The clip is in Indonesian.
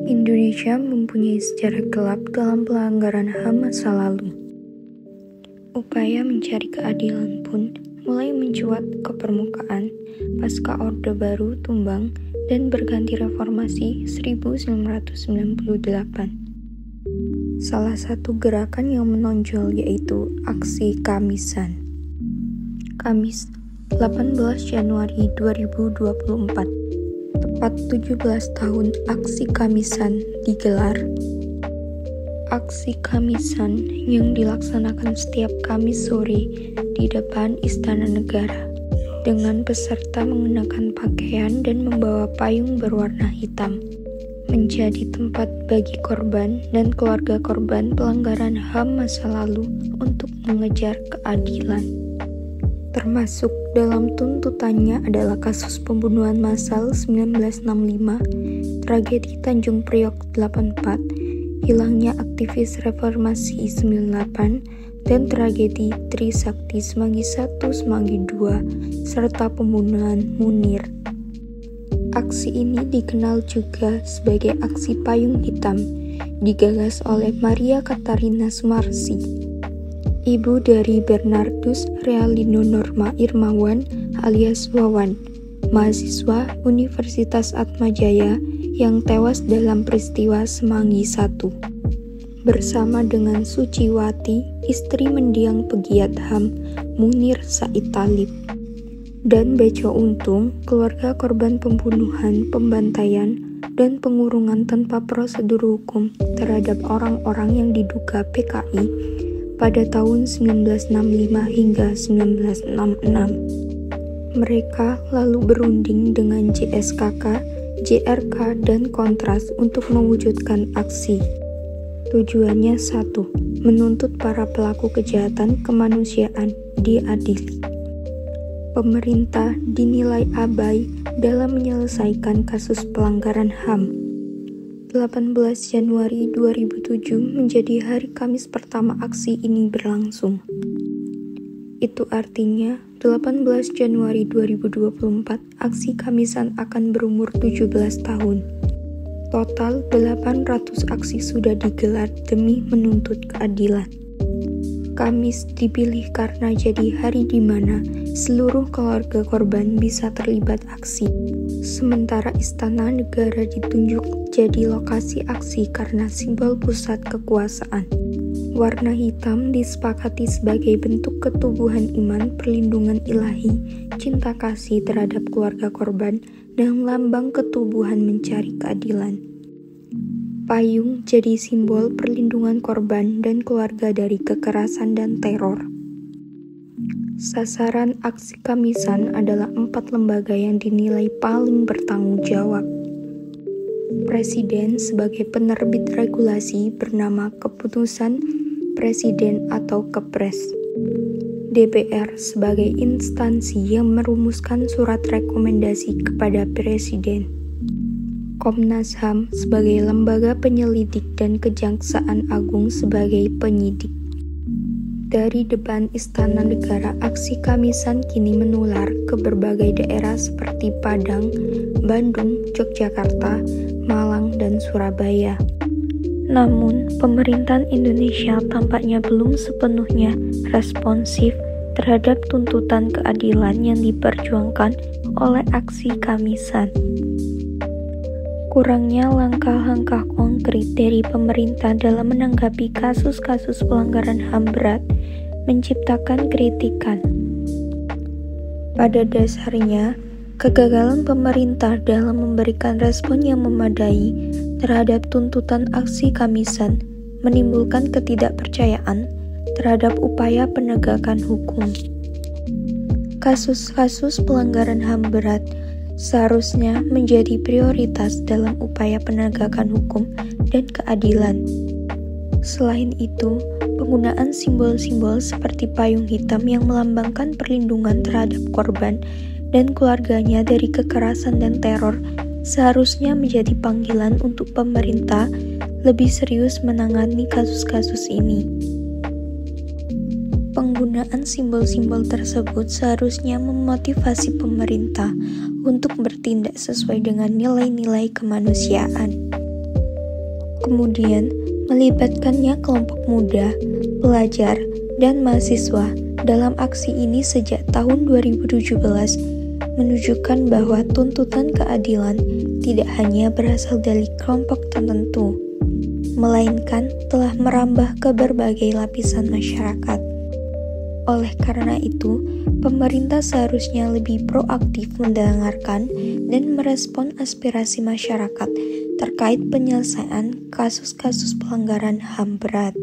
Indonesia mempunyai sejarah gelap dalam pelanggaran HAM masa lalu. Upaya mencari keadilan pun mulai mencuat ke permukaan pasca Orde Baru tumbang dan berganti reformasi 1998. Salah satu gerakan yang menonjol yaitu aksi Kamisan. Kamis, 18 Januari 2024. Tepat 17 tahun aksi Kamisan digelar. Aksi Kamisan yang dilaksanakan setiap Kamis sore di depan Istana Negara dengan peserta mengenakan pakaian dan membawa payung berwarna hitam menjadi tempat bagi korban dan keluarga korban pelanggaran HAM masa lalu untuk mengejar keadilan. Termasuk dalam tuntutannya adalah kasus pembunuhan massal 1965, tragedi Tanjung Priok 84, hilangnya aktivis reformasi 98, dan tragedi Trisakti Semanggi I, Semanggi II, serta pembunuhan Munir. Aksi ini dikenal juga sebagai aksi payung hitam, digagas oleh Maria Katarina Sumarsi, ibu dari Bernardus Realino Norma Irmawan alias Wawan, mahasiswa Universitas Atmajaya yang tewas dalam peristiwa Semanggi I, bersama dengan Suciwati, istri mendiang pegiat HAM Munir Said Talib, dan Beco Untung, keluarga korban pembunuhan, pembantaian, dan pengurungan tanpa prosedur hukum terhadap orang-orang yang diduga PKI pada tahun 1965 hingga 1966. Mereka lalu berunding dengan JSKK, JRK, dan Kontras untuk mewujudkan aksi. Tujuannya satu, menuntut para pelaku kejahatan kemanusiaan diadili. Pemerintah dinilai abai dalam menyelesaikan kasus pelanggaran HAM. 18 Januari 2007 menjadi hari Kamis pertama aksi ini berlangsung. Itu artinya 18 Januari 2024 aksi Kamisan akan berumur 17 tahun. Total 800 aksi sudah digelar demi menuntut keadilan. Kamis dipilih karena jadi hari di mana seluruh keluarga korban bisa terlibat aksi. Sementara Istana Negara ditunjuk jadi lokasi aksi karena simbol pusat kekuasaan. Warna hitam disepakati sebagai bentuk ketubuhan iman, perlindungan ilahi, cinta kasih terhadap keluarga korban, dan lambang ketubuhan mencari keadilan. Payung jadi simbol perlindungan korban dan keluarga dari kekerasan dan teror. Sasaran aksi Kamisan adalah 4 lembaga yang dinilai paling bertanggung jawab. Presiden sebagai penerbit regulasi bernama Keputusan Presiden atau Kepres. DPR sebagai instansi yang merumuskan surat rekomendasi kepada Presiden. Komnas HAM sebagai lembaga penyelidik dan Kejaksaan Agung sebagai penyidik. Dari depan Istana Negara, aksi Kamisan kini menular ke berbagai daerah seperti Padang, Bandung, Yogyakarta, Malang, dan Surabaya. Namun, pemerintahan Indonesia tampaknya belum sepenuhnya responsif terhadap tuntutan keadilan yang diperjuangkan oleh aksi Kamisan. Kurangnya langkah-langkah konkret dari pemerintah dalam menanggapi kasus-kasus pelanggaran HAM berat menciptakan kritikan. Pada dasarnya, kegagalan pemerintah dalam memberikan respon yang memadai terhadap tuntutan aksi Kamisan menimbulkan ketidakpercayaan terhadap upaya penegakan hukum. Kasus-kasus pelanggaran HAM berat seharusnya menjadi prioritas dalam upaya penegakan hukum dan keadilan. Selain itu, penggunaan simbol-simbol seperti payung hitam yang melambangkan perlindungan terhadap korban dan keluarganya dari kekerasan dan teror seharusnya menjadi panggilan untuk pemerintah lebih serius menangani kasus-kasus ini. Penggunaan simbol-simbol tersebut seharusnya memotivasi pemerintah untuk bertindak sesuai dengan nilai-nilai kemanusiaan. Kemudian, melibatkannya kelompok muda, pelajar, dan mahasiswa dalam aksi ini sejak tahun 2017 menunjukkan bahwa tuntutan keadilan tidak hanya berasal dari kelompok tertentu, melainkan telah merambah ke berbagai lapisan masyarakat. Oleh karena itu, pemerintah seharusnya lebih proaktif mendengarkan dan merespon aspirasi masyarakat terkait penyelesaian kasus-kasus pelanggaran HAM berat.